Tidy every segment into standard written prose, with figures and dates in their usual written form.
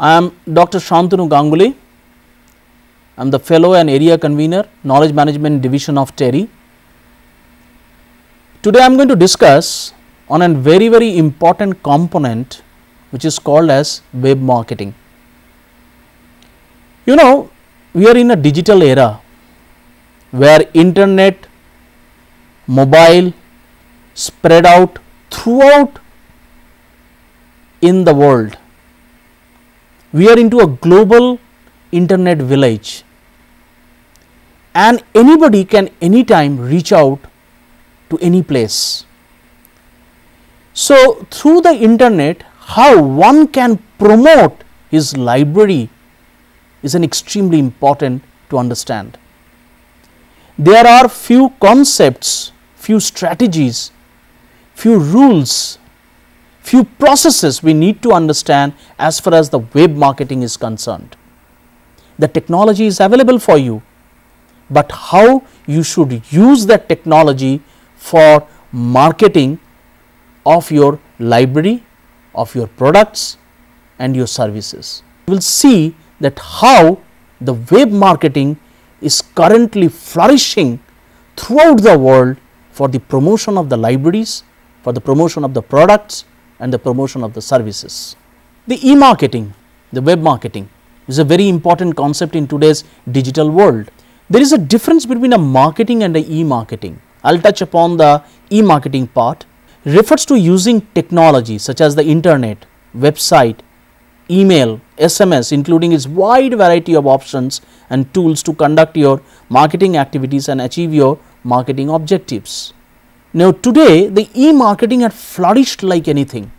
I am Dr. Shantanu Ganguly. I am the Fellow and Area Convener, Knowledge Management Division of TERI. Today I am going to discuss on a very important component which is called as web marketing. You know, we are in a digital era where internet, mobile spread out throughout in the world. We are into a global internet village, and anybody can anytime reach out to any place. So, through the internet, how one can promote his library is an extremely important to understand. There are few concepts, few strategies, few rules, few processes we need to understand as far as the web marketing is concerned. The technology is available for you, but how you should use that technology for marketing of your library, of your products and your services. You will see that how the web marketing is currently flourishing throughout the world for the promotion of the libraries, for the promotion of the products and the promotion of the services. The e-marketing, the web marketing is a very important concept in today's digital world. There is a difference between a marketing and a e-marketing. I will touch upon the e-marketing part. Refers to using technology such as the internet, website, email, SMS, including its wide variety of options and tools to conduct your marketing activities and achieve your marketing objectives. Now, today the e-marketing had flourished like anything.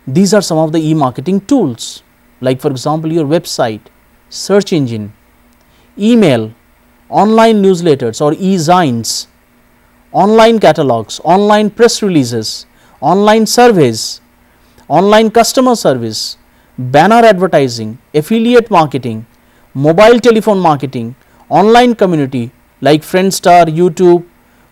These are some of the e-marketing tools, like for example your website, search engine, email, online newsletters or e-zines, online catalogs, online press releases, online surveys, online customer service, banner advertising, affiliate marketing, mobile telephone marketing, online community like Friendstar, YouTube,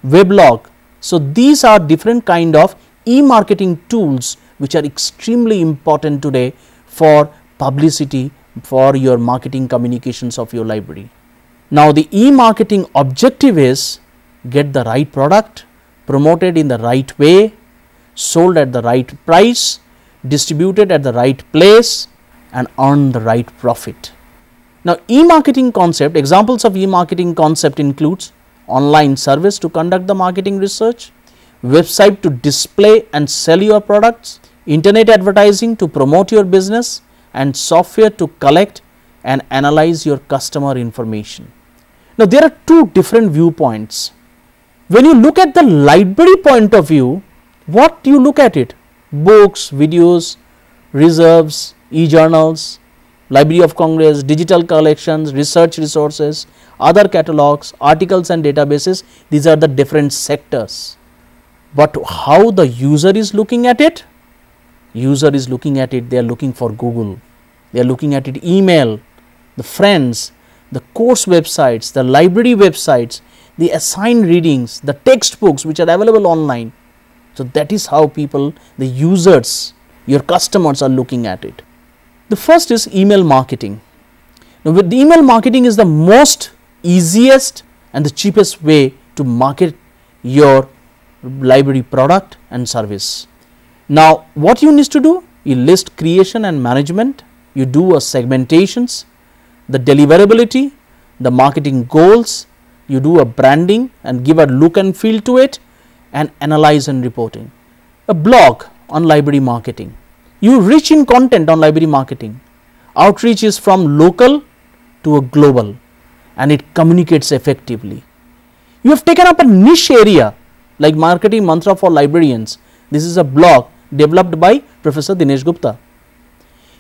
Weblog. So, these are different kind of e-marketing tools which are extremely important today for publicity, for your marketing communications of your library. Now, the e-marketing objective is get the right product, promoted in the right way, sold at the right price, distributed at the right place and earn the right profit. Now, e-marketing concept, examples of e-marketing concept includes online service to conduct the marketing research, website to display and sell your products, internet advertising to promote your business and software to collect and analyze your customer information. Now, there are two different viewpoints. When you look at the library point of view, what do you look at it? Books, videos, reserves, e-journals, Library of Congress, digital collections, research resources, other catalogs, articles and databases. These are the different sectors. But how the user is looking at it? User is looking at it, they are looking for Google, they are looking at it email, the friends, the course websites, the library websites, the assigned readings, the textbooks which are available online. So, that is how people, the users, your customers are looking at it. The first is email marketing. Now, with the email marketing is the most easiest and the cheapest way to market your library product and service. Now, what you need to do? You list creation and management, you do a segmentations, the deliverability, the marketing goals, you do a branding and give a look and feel to it and analyze and reporting. A blog on library marketing. You rich in content on library marketing. Outreach is from local to a global and it communicates effectively. You have taken up a niche area like marketing mantra for librarians. This is a blog developed by Professor Dinesh Gupta.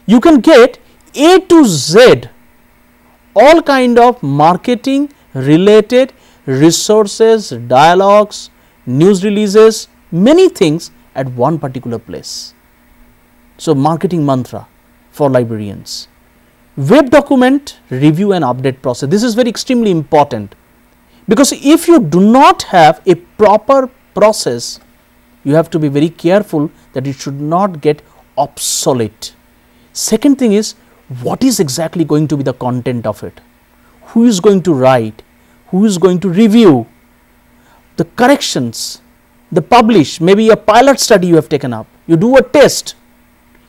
You can get A to Z all kind of marketing related resources, dialogues, news releases, many things at one particular place. So, marketing mantra for librarians. Web document review and update process. This is very extremely important, because if you do not have a proper process, you have to be very careful that it should not get obsolete. Second thing is what is exactly going to be the content of it, who is going to write, who is going to review, the corrections, the publish, maybe a pilot study you have taken up, you do a test,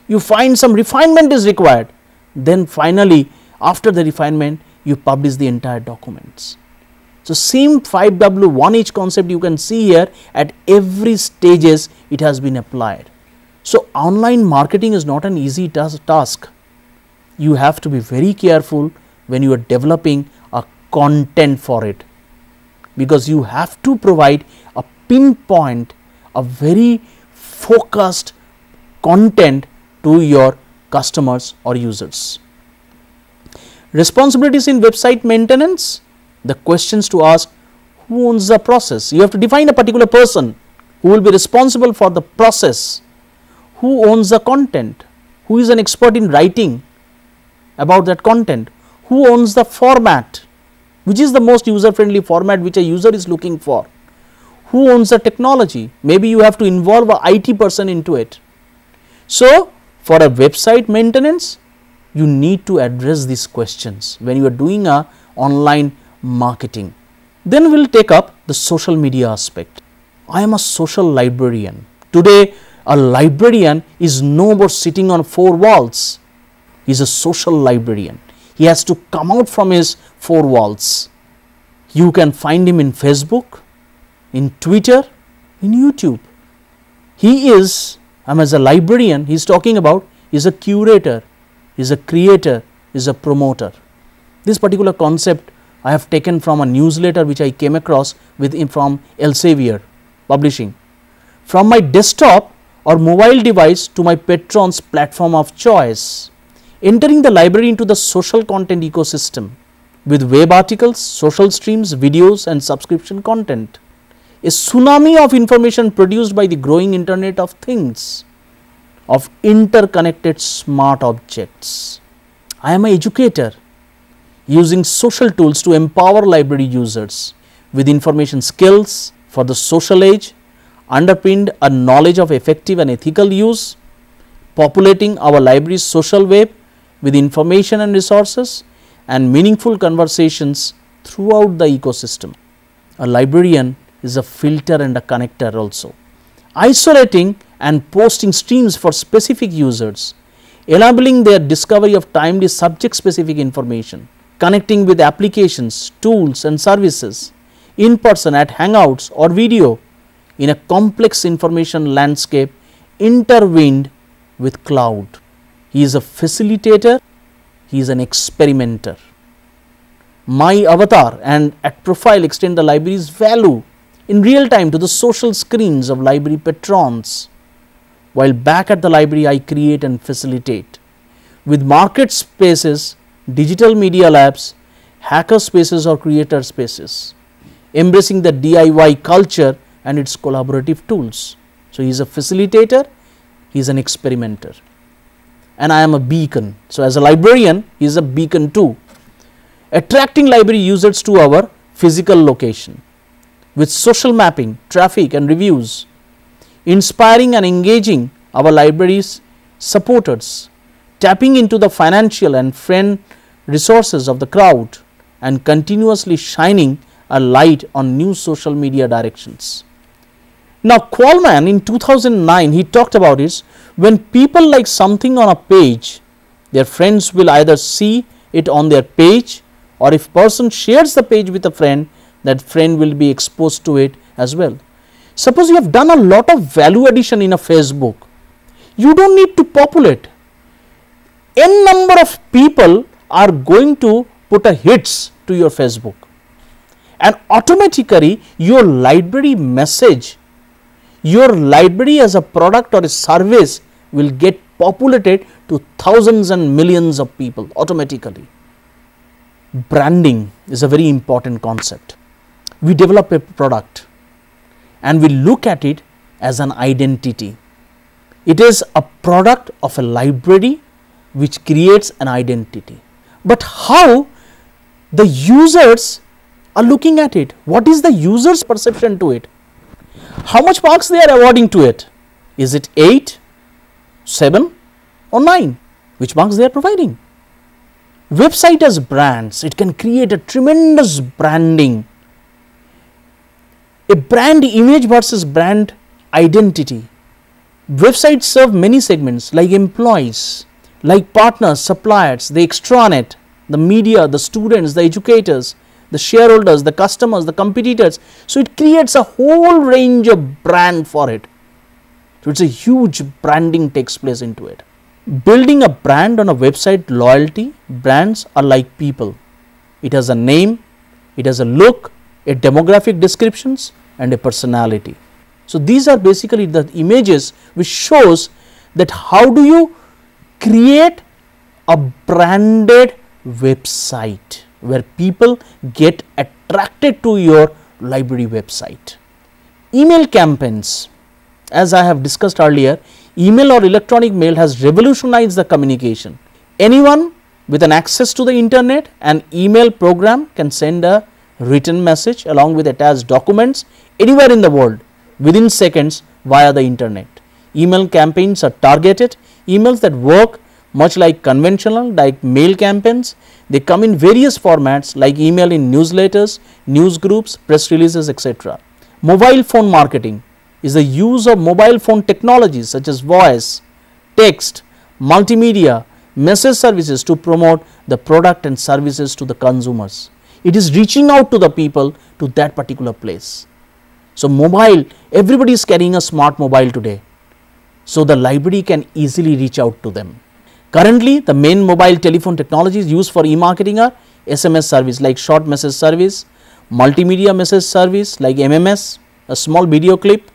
you find some refinement is required, then finally after the refinement you publish the entire documents. So, same 5W 1H concept you can see here, at every stages it has been applied. So, online marketing is not an easy task. You have to be very careful when you are developing a content for it, because you have to provide a pinpoint, a very focused content to your customers or users. Responsibilities in website maintenance, the questions to ask: who owns the process? You have to define a particular person who will be responsible for the process. Who owns the content? Who is an expert in writing about that content? Who owns the format? Which is the most user friendly format which a user is looking for? Who owns the technology? Maybe you have to involve a IT person into it. So, for a website maintenance, you need to address these questions when you are doing a online marketing. Then we will take up the social media aspect. I am a social librarian. Today, a librarian is no more sitting on four walls. He is a social librarian. He has to come out from his four walls. You can find him in Facebook, in Twitter, in YouTube. He is, as a librarian, he is talking about, he is a curator, he is a creator, he is a promoter. This particular concept I have taken from a newsletter which I came across from Elsevier Publishing. From my desktop or mobile device to my patron's platform of choice, entering the library into the social content ecosystem with web articles, social streams, videos and subscription content. A tsunami of information produced by the growing Internet of Things, of interconnected smart objects. I am an educator using social tools to empower library users with information skills for the social age, underpinned a knowledge of effective and ethical use, populating our library's social web with information and resources and meaningful conversations throughout the ecosystem. A librarian is a filter and a connector also, isolating and posting streams for specific users, enabling their discovery of timely subject specific information, connecting with applications, tools and services in person at hangouts or video in a complex information landscape intertwined with cloud. He is a facilitator, he is an experimenter. My avatar and at profile extend the library's value in real time to the social screens of library patrons, while back at the library I create and facilitate with market spaces, digital media labs, hacker spaces or creator spaces, embracing the DIY culture and its collaborative tools. So, he is a facilitator, he is an experimenter, and I am a beacon. So, as a librarian, he is a beacon too, attracting library users to our physical location with social mapping, traffic and reviews, inspiring and engaging our library's supporters, tapping into the financial and friend resources of the crowd and continuously shining a light on new social media directions. Now, Qualman in 2009, he talked about it: when people like something on a page, their friends will either see it on their page, or if person shares the page with a friend, that friend will be exposed to it as well. Suppose you have done a lot of value addition in a Facebook, you don't need to populate. N number of people are going to put a hits to your Facebook, and automatically your library message, your library as a product or a service will get populated to thousands and millions of people automatically. Branding is a very important concept. We develop a product and we look at it as an identity. It is a product of a library which creates an identity. But how the users are looking at it? What is the user's perception to it? How much marks they are awarding to it? Is it 8, 7 or 9? Which marks they are providing? Website as brands, it can create a tremendous branding. A brand image versus brand identity. Websites serve many segments like employees, like partners, suppliers, the extranet, the media, the students, the educators, the shareholders, the customers, the competitors. So it creates a whole range of brand for it. So it's a huge branding takes place into it. Building a brand on a website, loyalty, brands are like people. It has a name, it has a look, a demographic descriptions and a personality. So these are basically the images which shows that how do you create a branded website where people get attracted to your library website. Email campaigns, as I have discussed earlier, email or electronic mail has revolutionized the communication. Anyone with an access to the internet, an email program can send a written message along with attached documents anywhere in the world within seconds via the internet. Email campaigns are targeted emails that work much like conventional like mail campaigns. They come in various formats like email in newsletters, news groups, press releases, etc. Mobile phone marketing is the use of mobile phone technologies such as voice, text, multimedia, message services to promote the product and services to the consumers. It is reaching out to the people to that particular place. So mobile, everybody is carrying a smart mobile today. So the library can easily reach out to them. Currently, the main mobile telephone technologies used for e-marketing are SMS service like short message service, multimedia message service like MMS, a small video clip,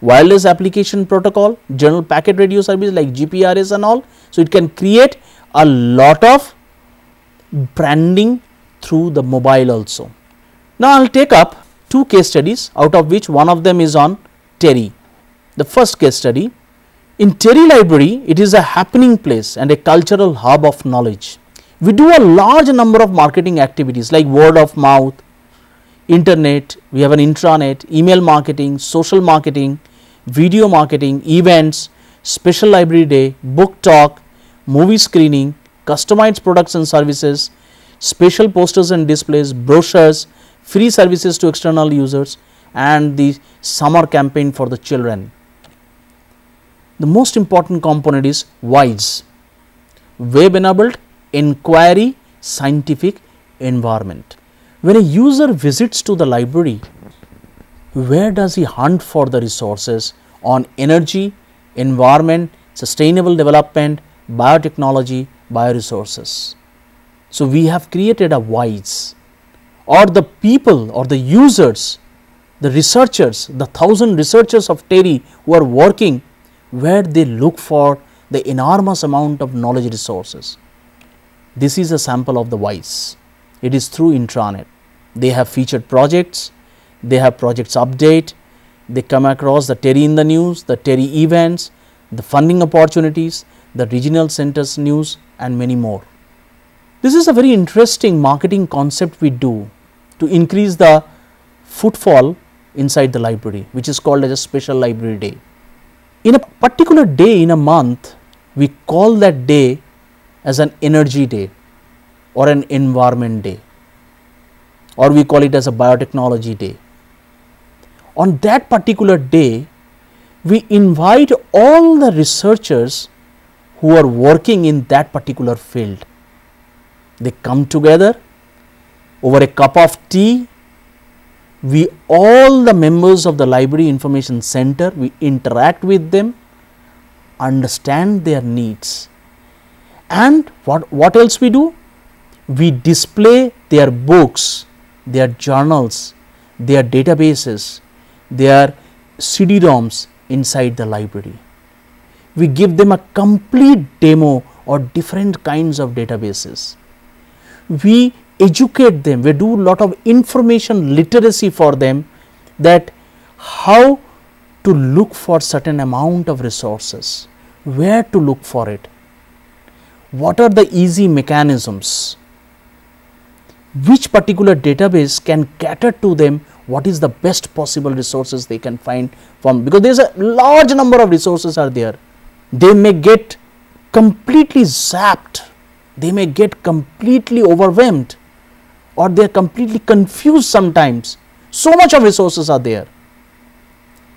wireless application protocol, general packet radio service like GPRS and all. So it can create a lot of branding through the mobile also. Now I will take up two case studies, out of which one of them is on TERI. The first case study, in TERI library, it is a happening place and a cultural hub of knowledge. We do a large number of marketing activities like word of mouth, internet, we have an intranet, email marketing, social marketing, video marketing, events, special library day, book talk, movie screening, customized products and services, special posters and displays, brochures, free services to external users and the summer campaign for the children. The most important component is WISE, web enabled inquiry scientific environment. When a user visits to the library, where does he hunt for the resources on energy, environment, sustainable development, biotechnology, bioresources? So we have created a WISE, or the people or the users, the researchers, the 1,000 researchers of TERI who are working where they look for the enormous amount of knowledge resources. This is a sample of the WISE. It is through intranet. They have featured projects, they have projects update, they come across the TERI in the news, the TERI events, the funding opportunities, the regional centers news and many more. This is a very interesting marketing concept we do to increase the footfall inside the library, which is called as a special library day. In a particular day in a month, we call that day as an energy day or an environment day, or we call it as a biotechnology day. On that particular day, we invite all the researchers who are working in that particular field. They come together over a cup of tea. We all the members of the Library Information Center, we interact with them, understand their needs, and what else we do? We display their books, their journals, their databases, their CD-ROMs inside the library. We give them a complete demo or different kinds of databases. We educate them, we do a lot of information literacy for them, that how to look for certain amount of resources, where to look for it, what are the easy mechanisms, which particular database can cater to them, what is the best possible resources they can find from, because there is a large number of resources are there. They may get completely zapped they may get completely overwhelmed, or they are completely confused sometimes. So much of resources are there.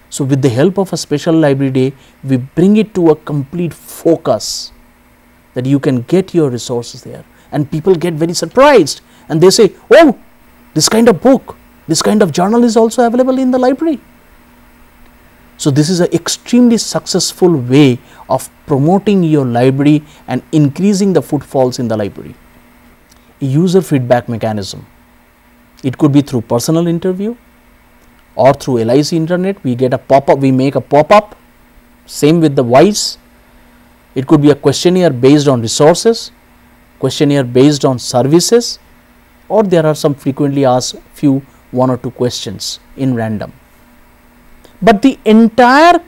So with the help of a special library day, we bring it to a complete focus that you can get your resources there, and people get very surprised and they say, oh, this kind of book, this kind of journal is also available in the library. So this is an extremely successful way of promoting your library and increasing the footfalls in the library. User feedback mechanism. It could be through personal interview or through LIC internet. We get a pop-up, we make a pop-up, same with the Wise. It could be a questionnaire based on resources, questionnaire based on services, or there are some frequently asked few 1 or 2 questions in random. But the entire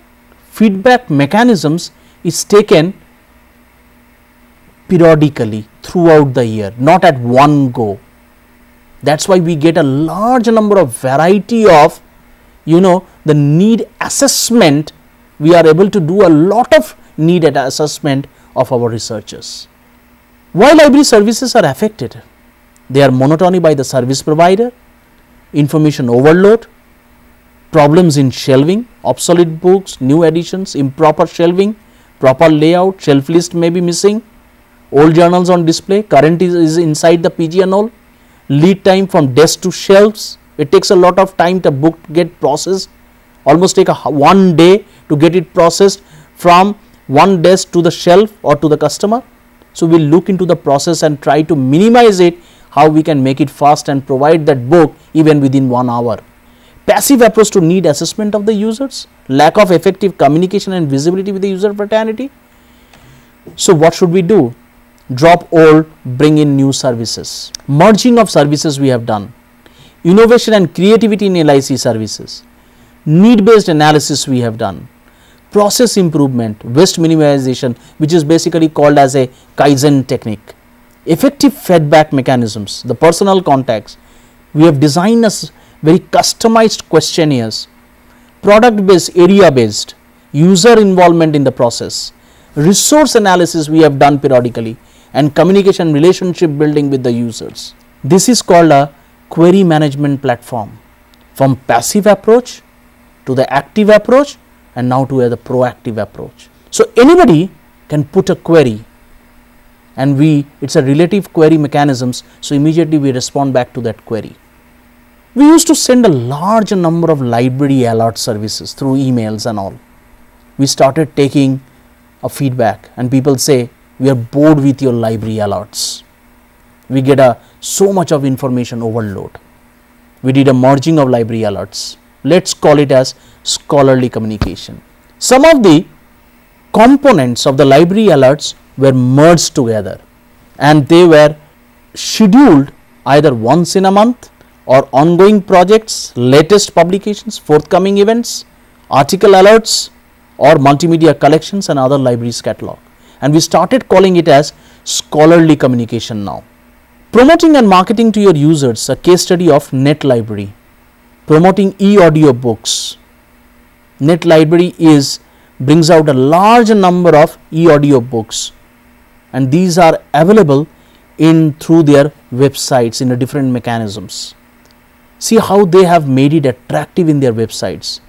feedback mechanisms is taken periodically throughout the year, not at one go. That's why we get a large number of variety of, the need assessment. We are able to do a lot of need assessment of our researchers. Why library services are affected? They are monotony by the service provider, information overload, problems in shelving, obsolete books, new editions, improper shelving, proper layout, shelf list may be missing, old journals on display, current is inside the PG and all, lead time from desk to shelves. It takes a lot of time to book get processed, almost take one day to get it processed from one desk to the shelf or to the customer. So we'll look into the process and try to minimize it, how we can make it fast and provide that book even within 1 hour. Passive approach to need assessment of the users, lack of effective communication and visibility with the user fraternity. So what should we do? Drop old, bring in new services. Merging of services we have done. Innovation and creativity in LIC services. Need based analysis we have done. Process improvement, waste minimization, which is basically called as a Kaizen technique. Effective feedback mechanisms, the personal contacts. We have designed as very customized questionnaires, product based, area based, user involvement in the process, resource analysis we have done periodically, and communication relationship building with the users. This is called a query management platform, from passive approach to the active approach and now to the proactive approach. So anybody can put a query, and it's a relative query mechanisms, so immediately we respond back to that query. We used to send a large number of library alert services through emails and all. We started taking a feedback and people say, we are bored with your library alerts. We get so much of information overload. We did a merging of library alerts. Let's call it as scholarly communication. Some of the components of the library alerts were merged together and they were scheduled either once in a month or ongoing projects, latest publications, forthcoming events, article alerts or multimedia collections and other libraries catalog. And we started calling it as scholarly communication now. Promoting and marketing to your users, a case study of Net Library. Promoting e-audio books. Net Library brings out a large number of e-audio books, and these are available through their websites in different mechanisms. See how they have made it attractive in their websites.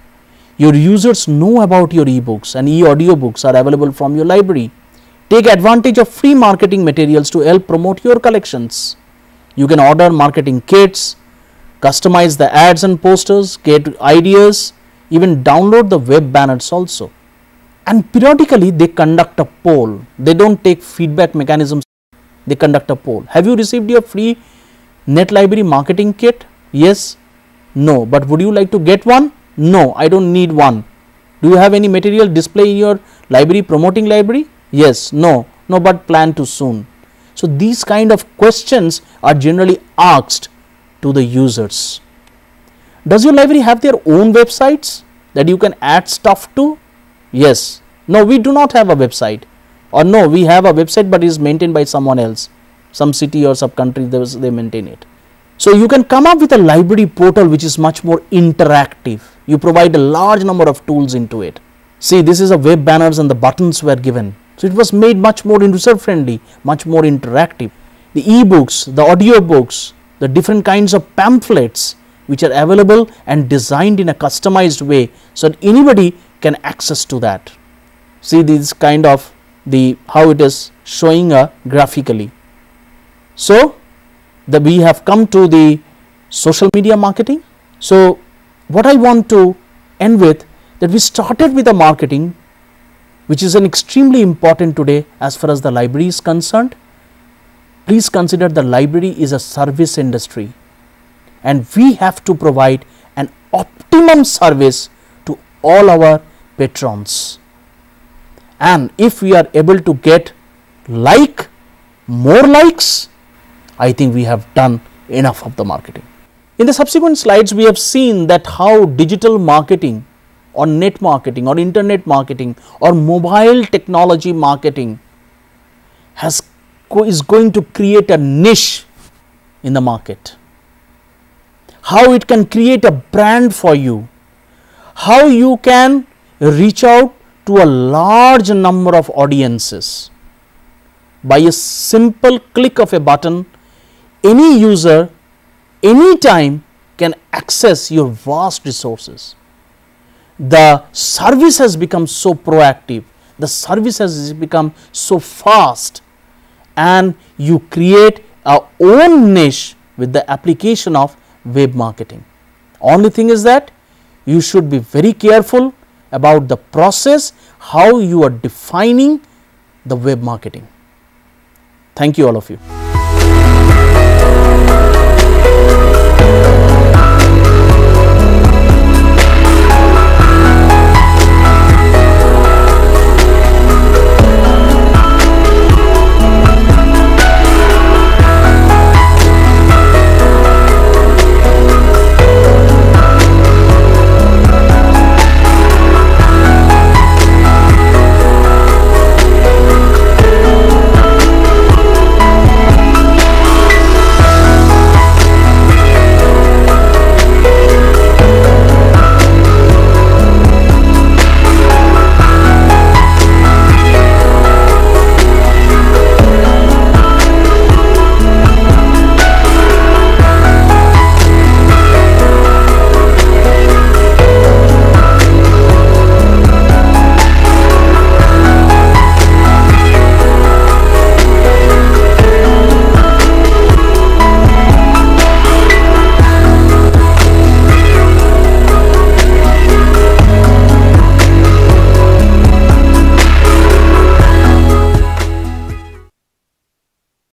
Your users know about your e-books, and e-audio books are available from your library. Take advantage of free marketing materials to help promote your collections. You can order marketing kits, customize the ads and posters, get ideas, even download the web banners also. And periodically they conduct a poll. They don't take feedback mechanisms, they conduct a poll. Have you received your free Net Library marketing kit? Yes? No. But would you like to get one? No, I don't need one. Do you have any material display in your library, promoting library? Yes. No. No, but plan to soon. So these kind of questions are generally asked to the users. Does your library have their own websites that you can add stuff to? Yes. No, we do not have a website. Or no, we have a website but it is maintained by someone else. Some city or sub country they maintain it. So you can come up with a library portal which is much more interactive. You provide a large number of tools into it. See, this is a web banners and the buttons were given. So, it was made much more user friendly, much more interactive. The e-books, the audio books, the different kinds of pamphlets which are available and designed in a customized way, so that anybody can access to that. See this kind of how it is showing graphically. So, we have come to the social media marketing. So, what I want to end with, that we started with the marketing, which is an extremely important today as far as the library is concerned. Please consider the library is a service industry, and we have to provide an optimum service to all our patrons. And if we are able to get more likes, I think we have done enough of the marketing. In the subsequent slides, we have seen that how digital marketing or net marketing or internet marketing or mobile technology marketing is going to create a niche in the market. How it can create a brand for you, how you can reach out to a large number of audiences. By a simple click of a button, any user, anytime can access your vast resources. The service has become so proactive, the service has become so fast, and you create a own niche with the application of web marketing. Only thing is that you should be very careful about the process, how you are defining the web marketing. Thank you all of you.